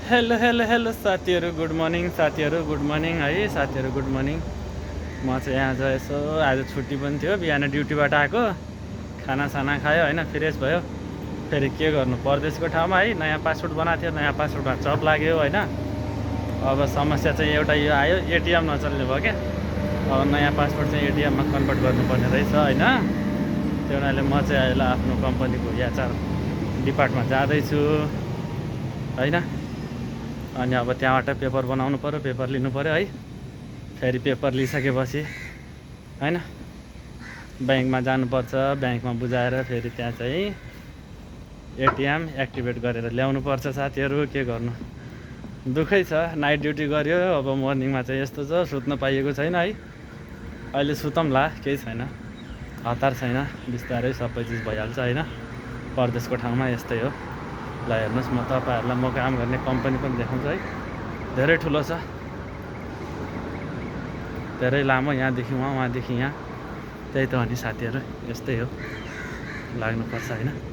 Hello hello hello साथीहरू good morning साथीहरू good morning है साथीहरू गुड मर्निङ। म चाहिँ यहाँ चाहिँ यसो आज छुट्टी पनि थियो, बिहान ड्युटीबाट आएको, खानासाना खायो होइन, फ्रेस भयो। फेरि के गर्नु, परदेशको ठाउँमा है नयाँ पासपोर्ट बनाएको थियो, नयाँ पासपोर्टमा चप लाग्यो होइन। अब समस्या चाहिँ एउटा यो आयो, एटिएम नचल्ने भयो क्या। अब नयाँ पासपोर्ट चाहिँ एटिएममा कन्भर्ट गर्नुपर्ने रहेछ होइन। त्यो हुनाले म चाहिँ अहिले आफ्नो कम्पनीको एचआर डिपार्टमा जाँदैछु होइन। अनि अब त्यहाँबाट पेपर बनाउनु पऱ्यो, पेपर लिनु पऱ्यो है। फेरि पेपर लिइसकेपछि होइन ब्याङ्कमा जानुपर्छ, ब्याङ्कमा बुझाएर फेरि त्यहाँ चाहिँ एटिएम एक्टिभेट गरेर ल्याउनु पर्छ साथीहरू। के गर्नु, दुःखै छ, नाइट ड्युटी गऱ्यो, अब मर्निङमा चाहिँ यस्तो छ, सुत्न पाइएको छैन है। अहिले सुतौँला, केही छैन, हतार छैन, बिस्तारै सबै चिज भइहाल्छ होइन। परदेशको ठाउँमा यस्तै हो। ल हेर्नुहोस्, म तपाईँहरूलाई म काम गर्ने कम्पनी पनि देखाउँछु है। धेरै ठुलो छ, धेरै लामो, यहाँदेखि वहाँ, वहाँदेखि यहाँ, त्यही त हो नि साथीहरू, यस्तै हो, लाग्नुपर्छ होइन।